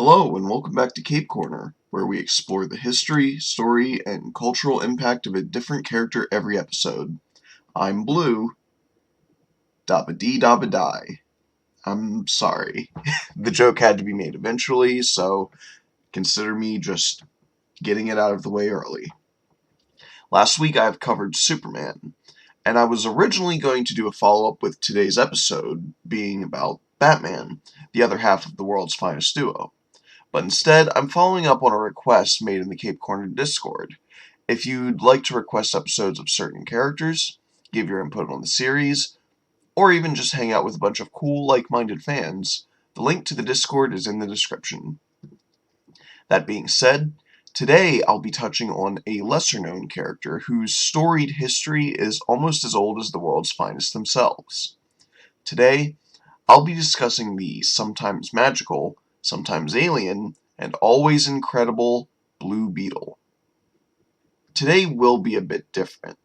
Hello, and welcome back to Cape Corner, where we explore the history, story, and cultural impact of a different character every episode. I'm Blue, dabba dee dabba die. I'm sorry. The joke had to be made eventually, so consider me just getting it out of the way early. Last week I've covered Superman, and I was originally going to do a follow-up with today's episode being about Batman, the other half of the world's finest duo. But instead, I'm following up on a request made in the Cape Corner Discord. If you'd like to request episodes of certain characters, give your input on the series, or even just hang out with a bunch of cool, like-minded fans, the link to the Discord is in the description. That being said, today I'll be touching on a lesser-known character whose storied history is almost as old as the world's finest themselves. Today, I'll be discussing the sometimes magical, sometimes alien, and always incredible Blue Beetle. Today will be a bit different.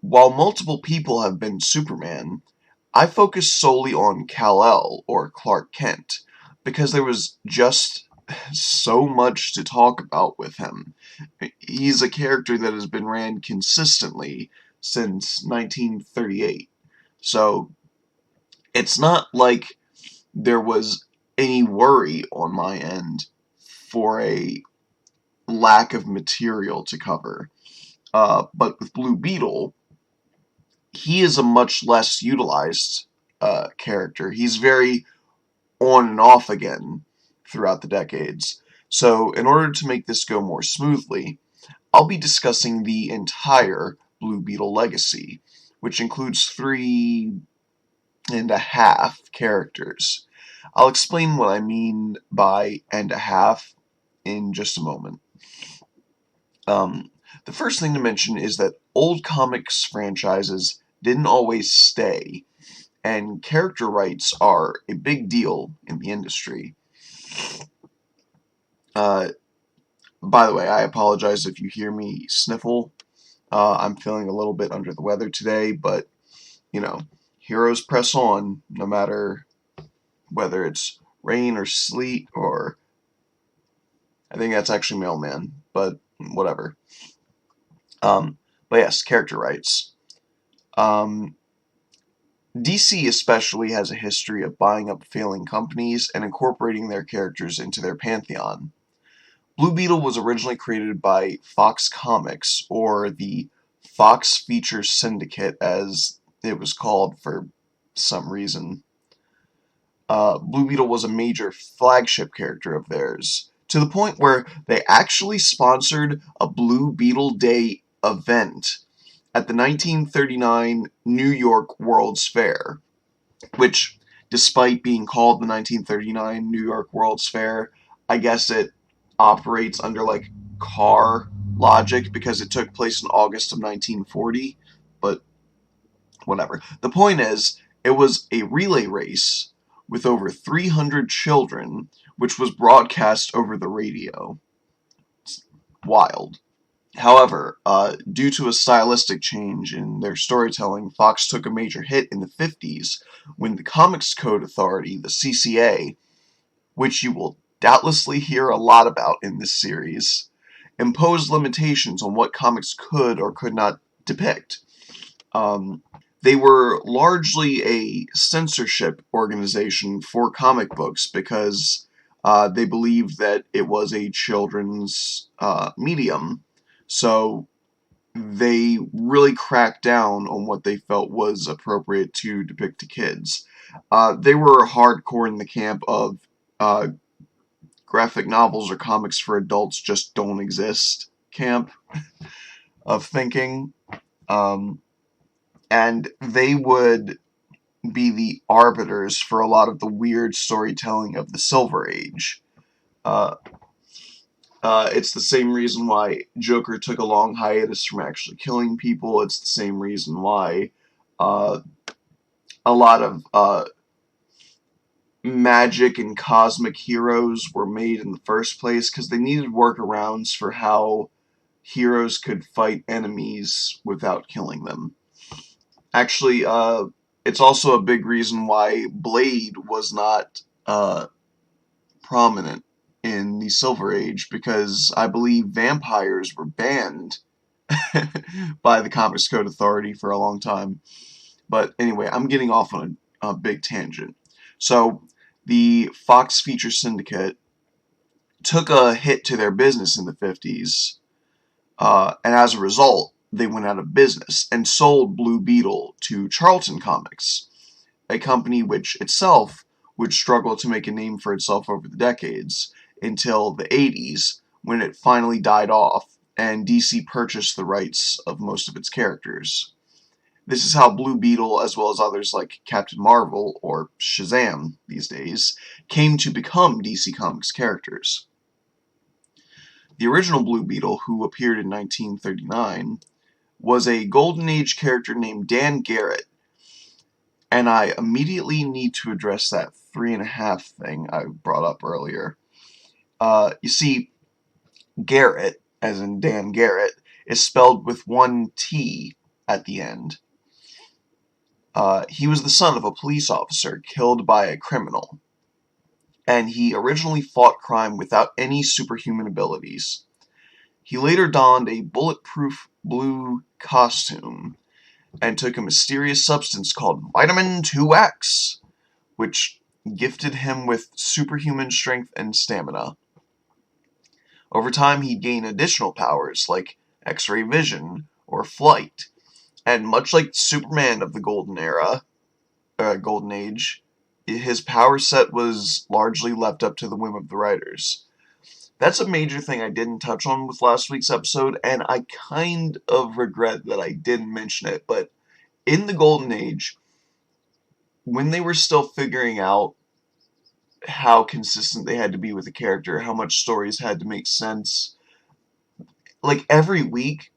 While multiple people have been Superman, I focused solely on Kal-El, or Clark Kent, because there was just so much to talk about with him. He's a character that has been ran consistently since 1938, so it's not like there was any worry on my end for a lack of material to cover. But with Blue Beetle, he is a much less utilized character. He's very on and off again throughout the decades. So in order to make this go more smoothly, I'll be discussing the entire Blue Beetle legacy, which includes 3.5 characters. I'll explain what I mean by and a half in just a moment. The first thing to mention is that old comics franchises didn't always stay, and character rights are a big deal in the industry. By the way, I apologize if you hear me sniffle. I'm feeling a little bit under the weather today, but, heroes press on, no matter whether it's rain or sleet or... I think that's actually mailman, but whatever. But yes, character rights. DC especially has a history of buying up failing companies and incorporating their characters into their pantheon. Blue Beetle was originally created by Fox Comics, or the Fox Features Syndicate as it was called for some reason. Blue Beetle was a major flagship character of theirs, to the point where they actually sponsored a Blue Beetle Day event at the 1939 New York World's Fair, which, despite being called the 1939 New York World's Fair, I guess it operates under, like, car logic because it took place in August of 1940, but whatever. The point is, it was a relay race with over 300 children, which was broadcast over the radio. It's wild. However, due to a stylistic change in their storytelling, Fox took a major hit in the 50s when the Comics Code Authority, the CCA, which you will doubtlessly hear a lot about in this series, imposed limitations on what comics could or could not depict. They were largely a censorship organization for comic books because they believed that it was a children's medium. So they really cracked down on what they felt was appropriate to depict to kids. They were hardcore in the camp of graphic novels or comics for adults just don't exist camp of thinking. And they would be the arbiters for a lot of the weird storytelling of the Silver Age. It's the same reason why Joker took a long hiatus from actually killing people. It's the same reason why a lot of magic and cosmic heroes were made in the first place, because they needed workarounds for how heroes could fight enemies without killing them. Actually, it's also a big reason why Blade was not prominent in the Silver Age because I believe vampires were banned by the Comics Code Authority for a long time. But anyway, I'm getting off on a big tangent. So, the Fox Feature Syndicate took a hit to their business in the 50s, and as a result, they went out of business and sold Blue Beetle to Charlton Comics, a company which itself would struggle to make a name for itself over the decades until the 80s, when it finally died off and DC purchased the rights of most of its characters. This is how Blue Beetle, as well as others like Captain Marvel, or Shazam these days, came to become DC Comics characters. The original Blue Beetle, who appeared in 1939, was a Golden Age character named Dan Garrett, and I immediately need to address that 3.5 thing I brought up earlier. You see, Garrett, as in Dan Garrett, is spelled with one T at the end. He was the son of a police officer killed by a criminal, and he originally fought crime without any superhuman abilities. He later donned a bulletproof blue costume and took a mysterious substance called Vitamin 2X, which gifted him with superhuman strength and stamina. Over time, he'd gain additional powers like X-ray vision or flight, and much like Superman of the Golden Age, his power set was largely left up to the whim of the writers. That's a major thing I didn't touch on with last week's episode, and I kind of regret that I didn't mention it, but in the Golden Age, when they were still figuring out how consistent they had to be with the character, how much stories had to make sense, like every week,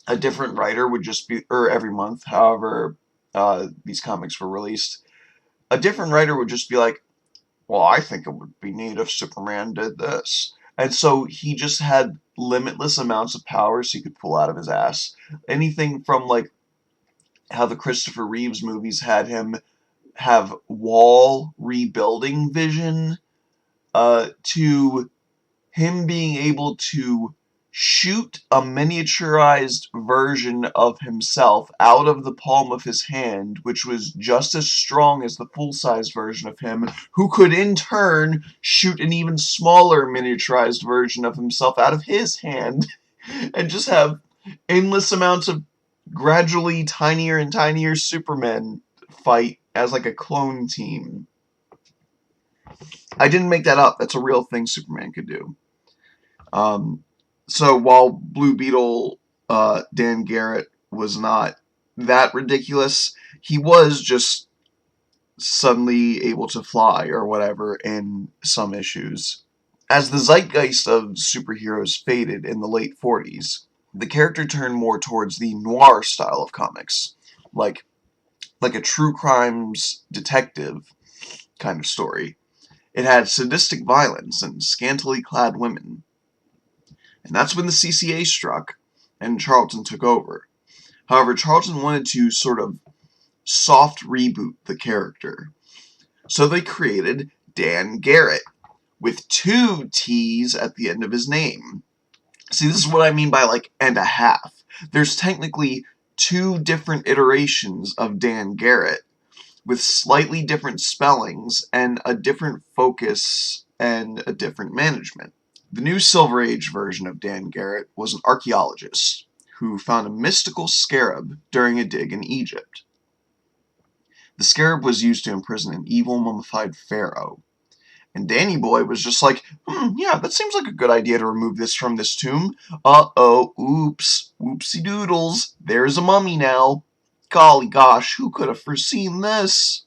a different writer would just be, or every month, however these comics were released, a different writer would just be like, well, I think it would be neat if Superman did this. And so he just had limitless amounts of powers he could pull out of his ass. Anything from, like, how the Christopher Reeves movies had him have wall rebuilding vision, to him being able to shoot a miniaturized version of himself out of the palm of his hand, which was just as strong as the full-size version of him, who could in turn shoot an even smaller miniaturized version of himself out of his hand, and just have endless amounts of gradually tinier and tinier Supermen fight as like a clone team. I didn't make that up. That's a real thing Superman could do. So while Blue Beetle, Dan Garrett, was not that ridiculous, he was just suddenly able to fly or whatever in some issues. As the zeitgeist of superheroes faded in the late 40s, the character turned more towards the noir style of comics, like a true crimes detective kind of story. It had sadistic violence and scantily clad women. And that's when the CCA struck, and Charlton took over. However, Charlton wanted to sort of soft reboot the character. So they created Dan Garrett, with 2 T's at the end of his name. See, this is what I mean by, like, and a half. There's technically 2 different iterations of Dan Garrett, with slightly different spellings and a different focus and a different management. The new Silver Age version of Dan Garrett was an archaeologist who found a mystical scarab during a dig in Egypt. The scarab was used to imprison an evil mummified pharaoh. And Danny Boy was just like, yeah, that seems like a good idea to remove this from this tomb. Uh-oh, oops, whoopsie doodles, there's a mummy now. Golly gosh, who could have foreseen this?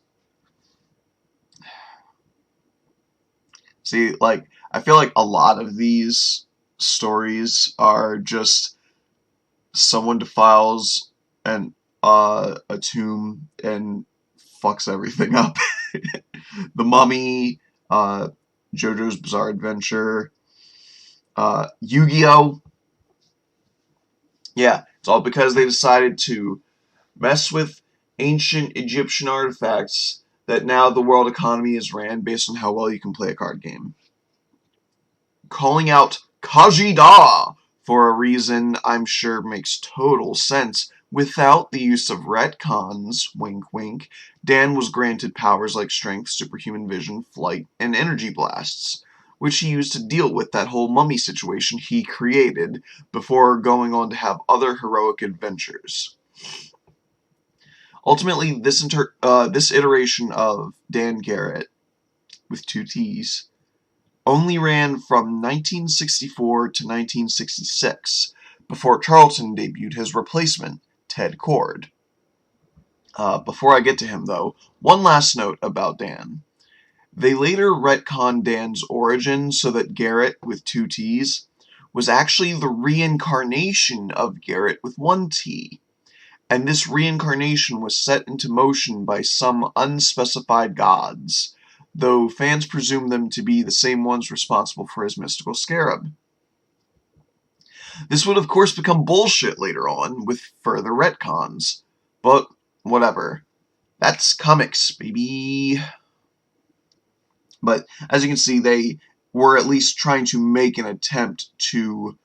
See, like, I feel like a lot of these stories are just someone defiles a tomb and fucks everything up. The Mummy, JoJo's Bizarre Adventure, Yu-Gi-Oh! Yeah, it's all because they decided to mess with ancient Egyptian artifacts that now the world economy is ran based on how well you can play a card game. calling out Kajida for a reason I'm sure makes total sense. Without the use of retcons, wink wink, Dan was granted powers like strength, superhuman vision, flight, and energy blasts, which he used to deal with that whole mummy situation he created before going on to have other heroic adventures. Ultimately, this iteration of Dan Garrett, with two T's, only ran from 1964 to 1966, before Charlton debuted his replacement, Ted Kord. Before I get to him, though, one last note about Dan. They later retconned Dan's origin so that Garrett, with two T's, was actually the reincarnation of Garrett with one T, and this reincarnation was set into motion by some unspecified gods, though fans presume them to be the same ones responsible for his mystical scarab. This would of course become bullshit later on, with further retcons, but whatever. That's comics, baby. But as you can see, they were at least trying to make an attempt to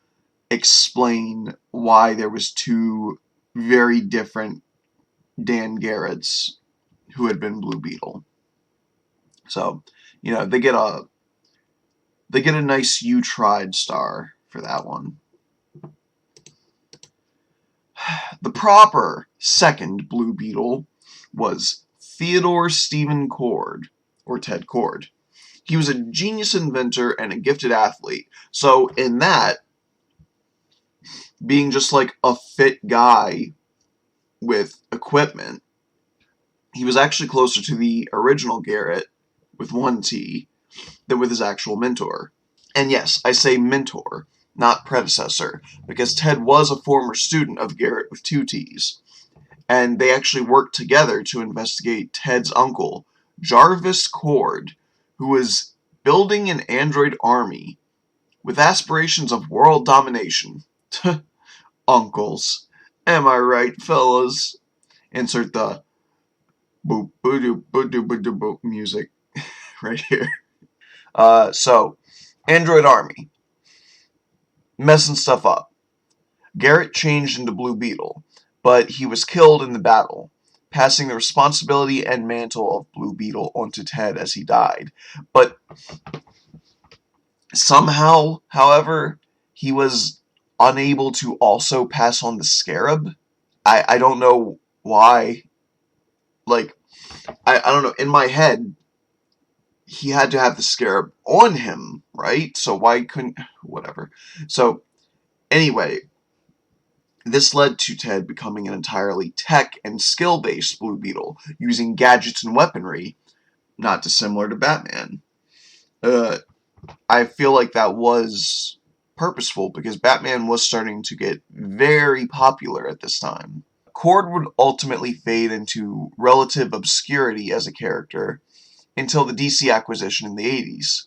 explain why there was two very different Dan Garretts who had been Blue Beetle. So, you know, they get a nice "you tried" star for that one. The proper second Blue Beetle was Theodore Stephen Kord, or Ted Kord. He was a genius inventor and a gifted athlete. So in that, being just like a fit guy with equipment, he was actually closer to the original Garrett, with one T, than with his actual mentor. And yes, I say mentor, not predecessor, because Ted was a former student of Garrett with two T's. And they actually worked together to investigate Ted's uncle, Jarvis Kord, who was building an android army with aspirations of world domination. Uncles. Am I right, fellas? Insert the boop boop boop boop boop boop music right here. So, android army. Messing stuff up. Garrett changed into Blue Beetle, but he was killed in the battle, passing the responsibility and mantle of Blue Beetle onto Ted as he died. But somehow, however, he was unable to also pass on the scarab. I don't know why. Like, I don't know. In my head, he had to have the scarab on him, right? So why couldn't... Whatever. So, anyway, this led to Ted becoming an entirely tech and skill-based Blue Beetle, using gadgets and weaponry, not dissimilar to Batman. I feel like that was purposeful, because Batman was starting to get very popular at this time. Kord would ultimately fade into relative obscurity as a character until the DC acquisition in the 80s.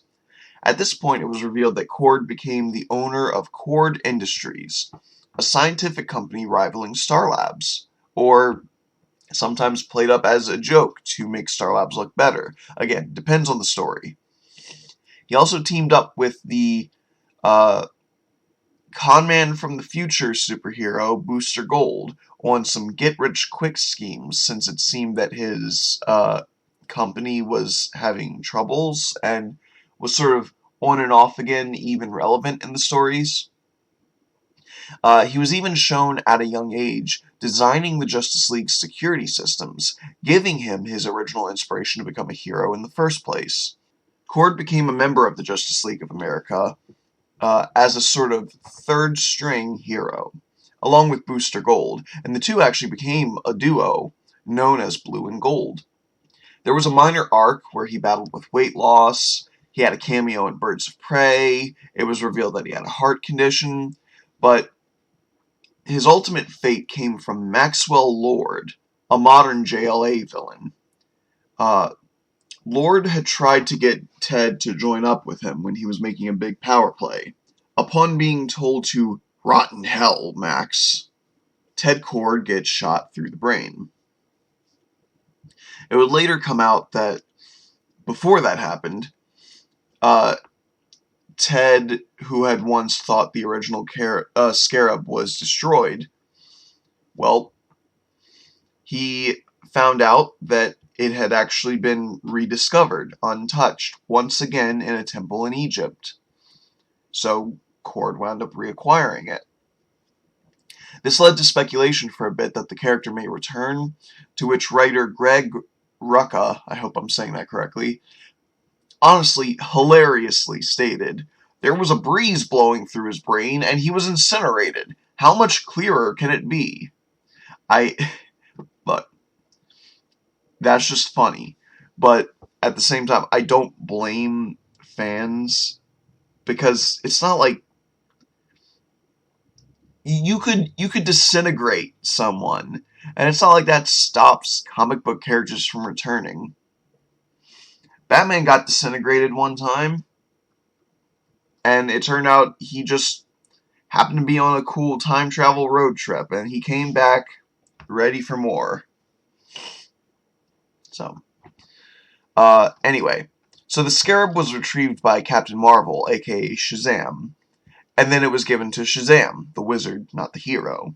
At this point, it was revealed that Kord became the owner of Kord Industries, a scientific company rivaling Star Labs, or sometimes played up as a joke to make Star Labs look better. Again, depends on the story. He also teamed up with the conman from the future superhero Booster Gold on some get-rich-quick schemes, since it seemed that his company was having troubles and was sort of on and off again, even relevant in the stories. He was even shown at a young age designing the Justice League's security systems, giving him his original inspiration to become a hero in the first place. Kord became a member of the Justice League of America as a sort of third-string hero, along with Booster Gold, and the two actually became a duo known as Blue and Gold. There was a minor arc where he battled with weight loss. He had a cameo in Birds of Prey. It was revealed that he had a heart condition, but his ultimate fate came from Maxwell Lord, a modern JLA villain. Lord had tried to get Ted to join up with him when he was making a big power play. Upon being told to "rot in hell, Max," Ted Kord gets shot through the brain. It would later come out that before that happened, Ted, who had once thought the original scarab was destroyed, well, he found out that it had actually been rediscovered, untouched, once again in a temple in Egypt. So Cord wound up reacquiring it. This led to speculation for a bit that the character may return, to which writer Greg Rucka, I hope I'm saying that correctly, honestly hilariously stated, "There was a breeze blowing through his brain and he was incinerated. How much clearer can it be?" I Look, that's just funny. But at the same time, I don't blame fans, because it's not like you could disintegrate someone, and it's not like that stops comic book characters from returning. Batman got disintegrated one time, and it turned out he just happened to be on a cool time travel road trip, and he came back ready for more. So, anyway, so the Scarab was retrieved by Captain Marvel, aka Shazam, and then it was given to Shazam, the wizard, not the hero.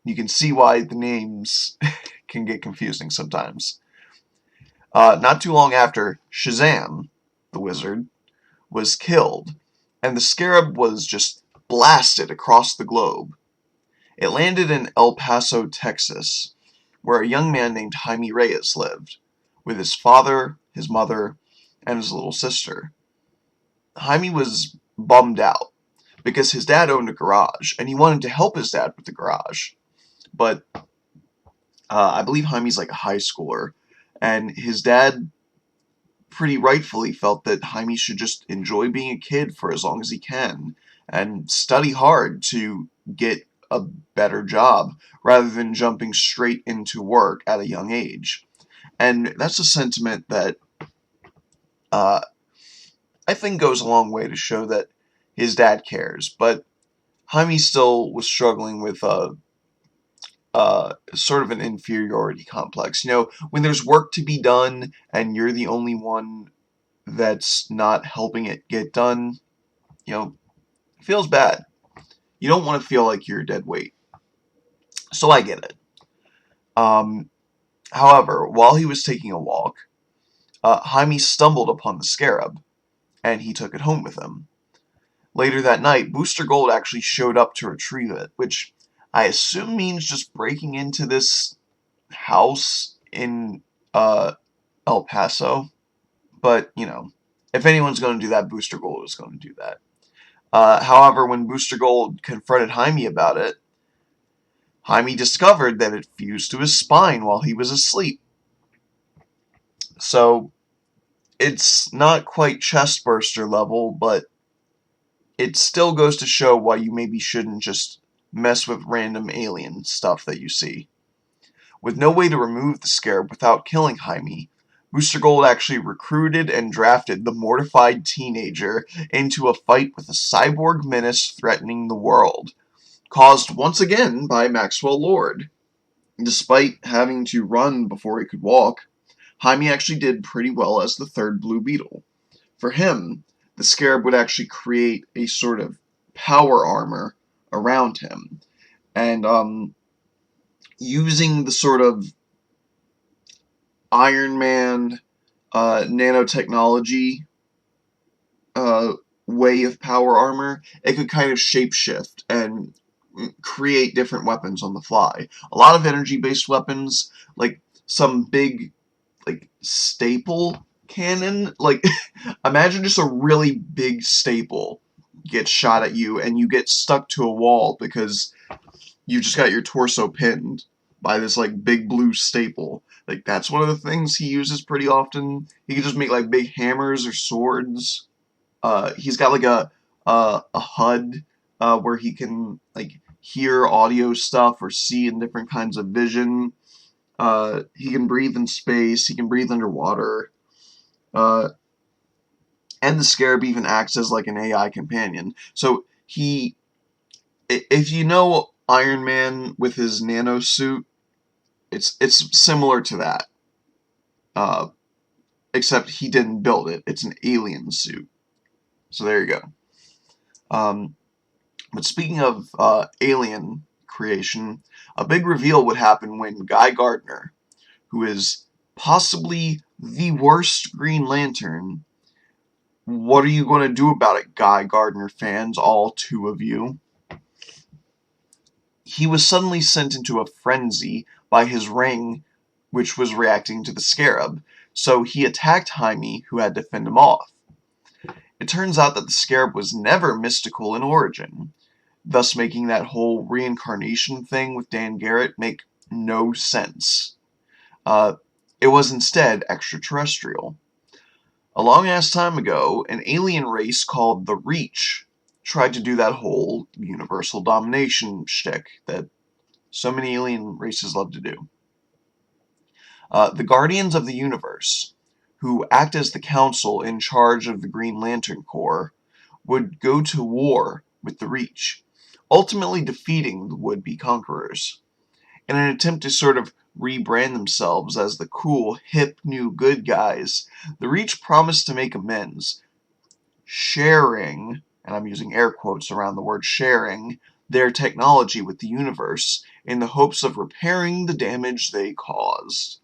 You can see why the names can get confusing sometimes. Not too long after, Shazam, the wizard, was killed, and the Scarab was just blasted across the globe. It landed in El Paso, Texas, where a young man named Jaime Reyes lived, with his father, his mother, and his little sister. Jaime was bummed out, because his dad owned a garage, and he wanted to help his dad with the garage. But I believe Jaime's like a high schooler, and his dad pretty rightfully felt that Jaime should just enjoy being a kid for as long as he can, and study hard to get a better job, rather than jumping straight into work at a young age. And that's a sentiment that uh, I think goes a long way to show that his dad cares, but Jaime still was struggling with sort of an inferiority complex. When there's work to be done and you're the only one that's not helping it get done, it feels bad. You don't want to feel like you're a dead weight. So I get it. However, while he was taking a walk, Jaime stumbled upon the scarab, and he took it home with him. Later that night, Booster Gold actually showed up to retrieve it, which I assume means just breaking into this house in El Paso. But, if anyone's going to do that, Booster Gold is going to do that. However, when Booster Gold confronted Jaime about it, Jaime discovered that it fused to his spine while he was asleep. So, it's not quite chestburster level, but it still goes to show why you maybe shouldn't just mess with random alien stuff that you see. With no way to remove the scarab without killing Jaime, Booster Gold actually recruited and drafted the mortified teenager into a fight with a cyborg menace threatening the world, caused once again by Maxwell Lord. Despite having to run before he could walk, Jaime actually did pretty well as the third Blue Beetle. For him, the Scarab would actually create a sort of power armor around him, and using the sort of Iron Man nanotechnology way of power armor, it could kind of shapeshift and create different weapons on the fly. A lot of energy-based weapons, like some big, staple cannon. Imagine just a really big staple gets shot at you, and you get stuck to a wall because you just got your torso pinned by this, big blue staple. That's one of the things he uses pretty often. He can just make, big hammers or swords. He's got, a HUD, where he can, hear audio stuff or see in different kinds of vision. He can breathe in space. He can breathe underwater. And the Scarab even acts as, an AI companion. So if you know Iron Man with his nano suit, it's similar to that. Except he didn't build it. It's an alien suit. So there you go. Um, but speaking of alien creation, a big reveal would happen when Guy Gardner, who is possibly the worst Green Lantern. What are you going to do about it, Guy Gardner fans, all two of you? He was suddenly sent into a frenzy by his ring, which was reacting to the scarab, so he attacked Jaime, who had to fend him off. It turns out that the scarab was never mystical in origin, thus making that whole reincarnation thing with Dan Garrett make no sense. Uh, it was instead extraterrestrial. A long-ass time ago, an alien race called the Reach tried to do that whole universal domination shtick that so many alien races love to do. The Guardians of the Universe, who act as the council in charge of the Green Lantern Corps, would go to war with the Reach, ultimately defeating the would-be conquerors. In an attempt to sort of rebrand themselves as the cool, hip, new good guys, the Reach promised to make amends, sharing, and I'm using air quotes around the word sharing, their technology with the universe in the hopes of repairing the damage they caused.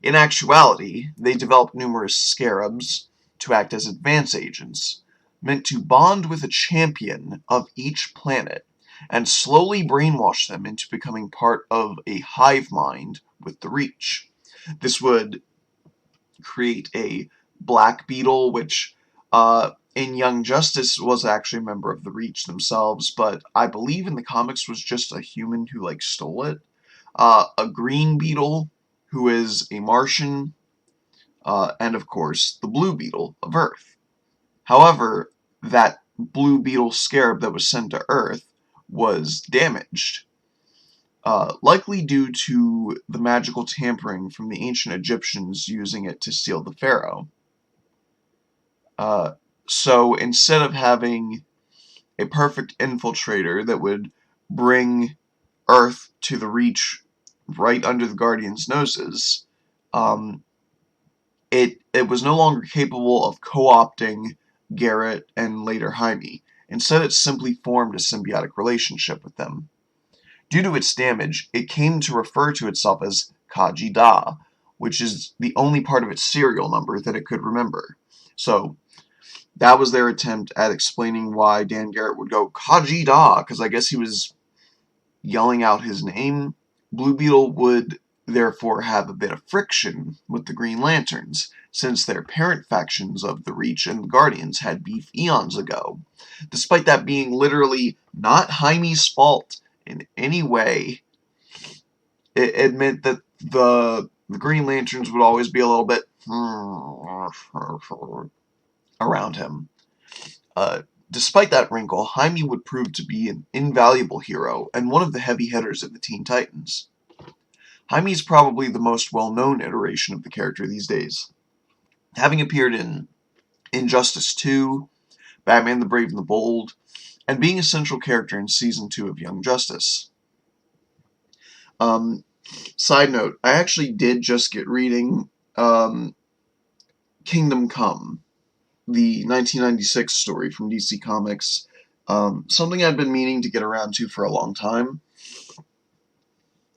In actuality, they developed numerous scarabs to act as advance agents, meant to bond with a champion of each planet and slowly brainwash them into becoming part of a hive mind with the Reach. This would create a Black Beetle, which in Young Justice was actually a member of the Reach themselves, but I believe in the comics was just a human who stole it. A Green Beetle, who is a Martian, and of course the Blue Beetle of Earth. However, that Blue Beetle scarab that was sent to Earth was damaged, likely due to the magical tampering from the ancient Egyptians using it to steal the pharaoh. So instead of having a perfect infiltrator that would bring Earth to the Reach right under the Guardians' noses, it was no longer capable of co-opting Garrett and later Jaime. Instead, it simply formed a symbiotic relationship with them. Due to its damage, it came to refer to itself as Kaji Da, which is the only part of its serial number that it could remember. So, that was their attempt at explaining why Dan Garrett would go Kaji Da, because I guess he was yelling out his name. Blue Beetle would therefore have a bit of friction with the Green Lanterns, since their parent factions of the Reach and the Guardians had beef eons ago. Despite that being literally not Jaime's fault in any way, it meant that the Green Lanterns would always be a little bit around him. Despite that wrinkle, Jaime would prove to be an invaluable hero and one of the heavy hitters of the Teen Titans. Jaime is probably the most well-known iteration of the character these days, having appeared in Injustice 2, Batman the Brave and the Bold, and being a central character in Season 2 of Young Justice. Side note, I actually did just get reading Kingdom Come, the 1996 story from DC Comics, something I'd been meaning to get around to for a long time.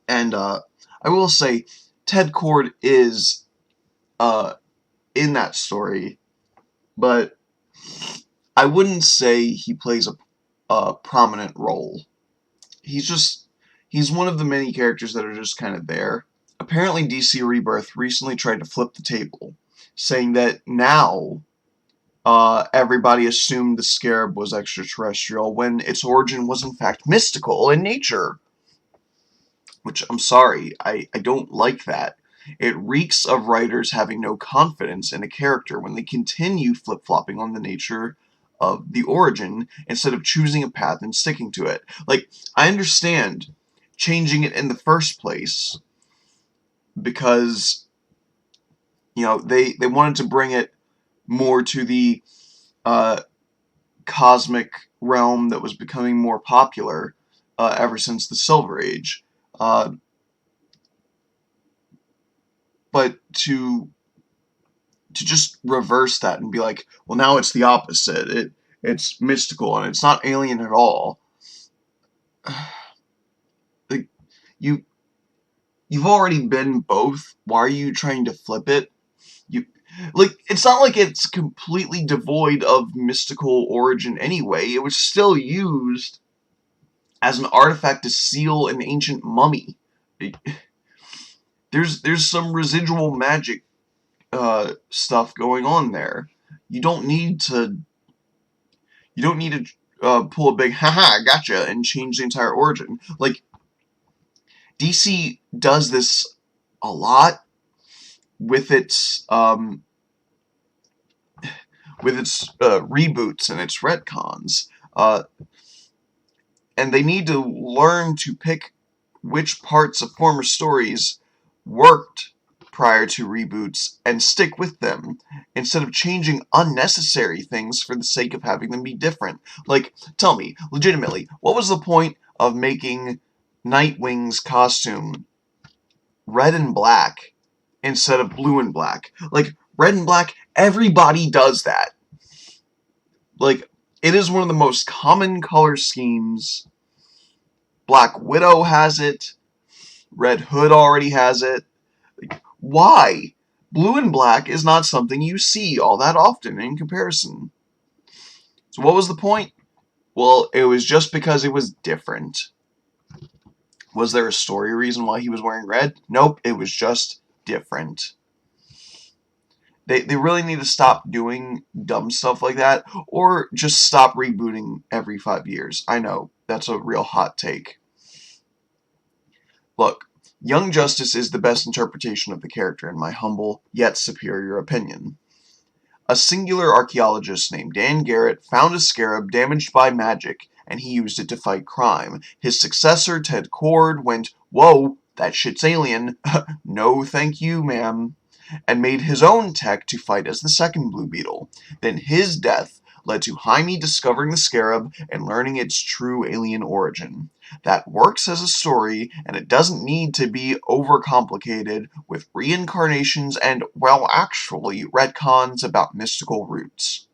And I will say, Ted Kord is in that story, but I wouldn't say he plays a prominent role. He's one of the many characters that are just kind of there. Apparently DC Rebirth recently tried to flip the table, saying that now everybody assumed the scarab was extraterrestrial when its origin was in fact mystical in nature. Which, I'm sorry, I don't like that. It reeks of writers having no confidence in a character when they continue flip-flopping on the nature of the origin instead of choosing a path and sticking to it. I understand changing it in the first place because, they wanted to bring it more to the cosmic realm that was becoming more popular ever since the Silver Age. But to just reverse that and be like, well, now it's the opposite. it's mystical, and it's not alien at all. Like, you, you've already been both. Why are you trying to flip it? You, it's not like it's completely devoid of mystical origin anyway. It was still used as an artifact to seal an ancient mummy. There's some residual magic stuff going on there. You don't need to pull a big haha gotcha and change the entire origin. Like, DC does this a lot with its reboots and its retcons, and they need to learn to pick which parts of former stories worked prior to reboots and stick with them, instead of changing unnecessary things for the sake of having them be different. Like, tell me, legitimately, what was the point of making Nightwing's costume red and black instead of blue and black? Like, red and black, everybody does that. Like, it is one of the most common color schemes. Black Widow has it. Red Hood already has it. Why? Blue and black is not something you see all that often in comparison. So what was the point? Well, it was just because it was different. Was there a story reason why he was wearing red? Nope, it was just different. They really need to stop doing dumb stuff like that, or just stop rebooting every 5 years. I know, that's a real hot take. Look, Young Justice is the best interpretation of the character in my humble, yet superior opinion. A singular archaeologist named Dan Garrett found a scarab damaged by magic, and he used it to fight crime. His successor, Ted Cord, went, "Whoa, that shit's alien. No thank you, ma'am," and made his own tech to fight as the second Blue Beetle. Then his death led to Jaime discovering the scarab and learning its true alien origin. That works as a story, and it doesn't need to be overcomplicated with reincarnations and, well, actually, retcons about mystical roots.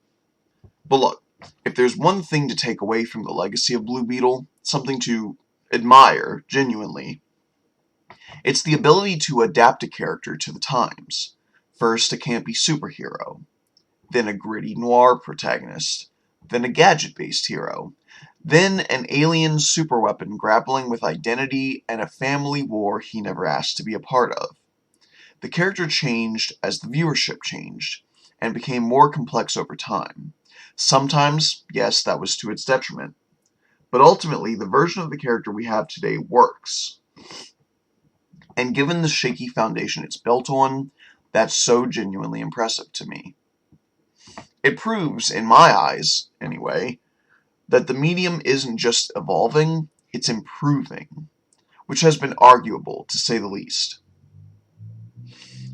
But look, if there's one thing to take away from the legacy of Blue Beetle, something to admire, genuinely, it's the ability to adapt a character to the times. First, a campy superhero, then a gritty noir protagonist, then a gadget-based hero, then an alien superweapon grappling with identity and a family war he never asked to be a part of. The character changed as the viewership changed, and became more complex over time. Sometimes, yes, that was to its detriment. But ultimately, the version of the character we have today works. And given the shaky foundation it's built on, that's so genuinely impressive to me. It proves, in my eyes, anyway, that the medium isn't just evolving, it's improving, which has been arguable, to say the least.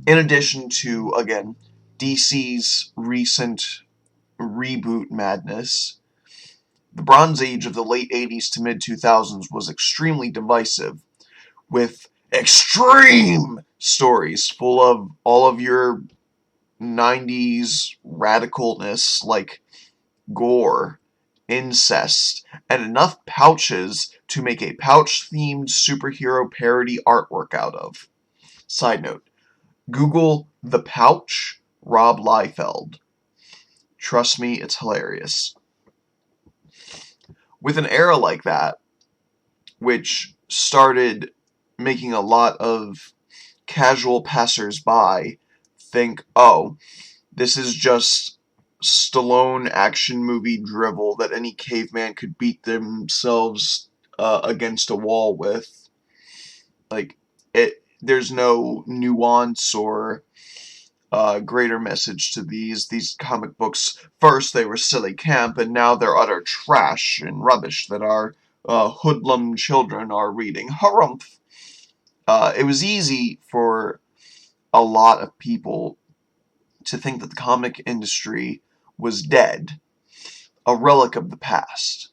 In addition to, again, DC's recent reboot madness, the Bronze Age of the late 80s to mid-2000s was extremely divisive, with extreme stories full of all of your 90s radicalness, like gore, incest, and enough pouches to make a pouch-themed superhero parody artwork out of. Side note, Google The Pouch, Rob Liefeld. Trust me, it's hilarious. With an era like that, which started making a lot of casual passers-by think, oh, this is just Stallone action movie drivel that any caveman could beat themselves against a wall with. Like, there's no nuance or greater message to these comic books. First they were silly camp, and now they're utter trash and rubbish that our hoodlum children are reading. Harumph! It was easy for a lot of people to think that the comic industry was dead, a relic of the past.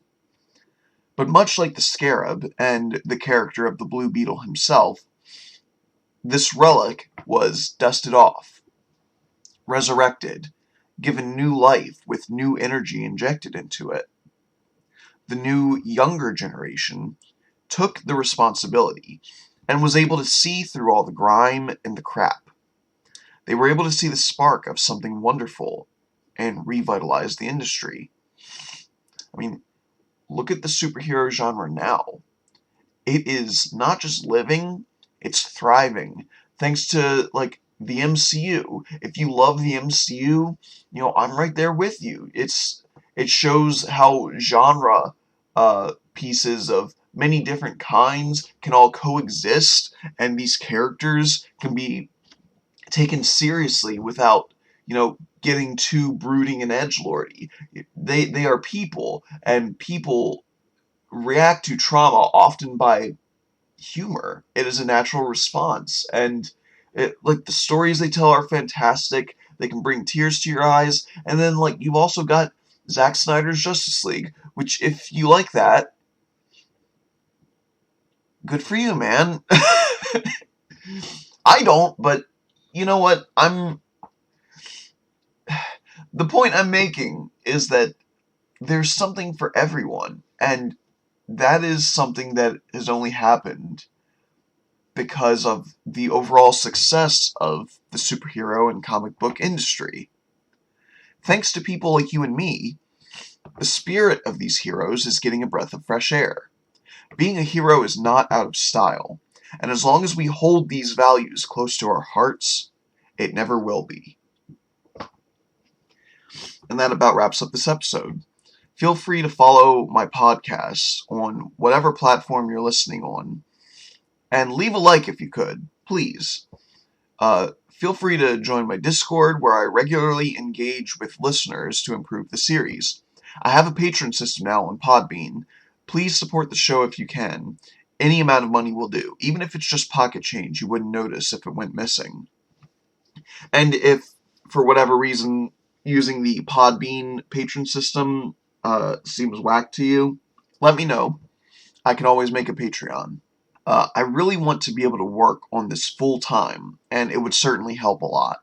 But much like the Scarab and the character of the Blue Beetle himself, this relic was dusted off, resurrected, given new life with new energy injected into it. The new, younger generation took the responsibility and was able to see through all the grime and the crap. They were able to see the spark of something wonderful and revitalize the industry. I mean, look at the superhero genre now. It is not just living, it's thriving. Thanks to, like, the MCU. If you love the MCU, I'm right there with you. It shows how genre pieces of many different kinds can all coexist, and these characters can be taken seriously without, getting too brooding and edgelordy. They are people, and people react to trauma often by humor. It is a natural response, and like the stories they tell are fantastic. They can bring tears to your eyes, and then like you've also got Zack Snyder's Justice League, which if you like that, good for you, man. I don't, but you know what? The point I'm making is that there's something for everyone, and that is something that has only happened because of the overall success of the superhero and comic book industry. Thanks to people like you and me, the spirit of these heroes is getting a breath of fresh air. Being a hero is not out of style, and as long as we hold these values close to our hearts, it never will be. And that about wraps up this episode. Feel free to follow my podcast on whatever platform you're listening on, and leave a like if you could, please. Feel free to join my Discord, where I regularly engage with listeners to improve the series. I have a patron system now on Podbean. Please support the show if you can. Any amount of money will do. Even if it's just pocket change, you wouldn't notice if it went missing. And if, for whatever reason, using the Podbean patron system seems whack to you, let me know. I can always make a Patreon. I really want to be able to work on this full time, and it would certainly help a lot.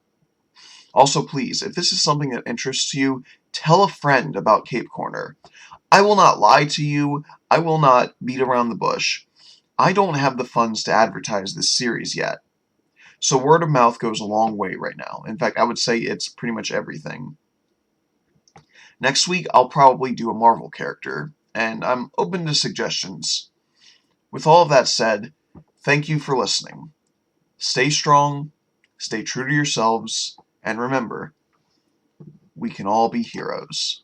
Also, please, if this is something that interests you, tell a friend about Cape Corner. I will not lie to you. I will not beat around the bush. I don't have the funds to advertise this series yet. So word of mouth goes a long way right now. In fact, I would say it's pretty much everything. Next week, I'll probably do a Marvel character, and I'm open to suggestions. With all of that said, thank you for listening. Stay strong, stay true to yourselves, and remember, we can all be heroes.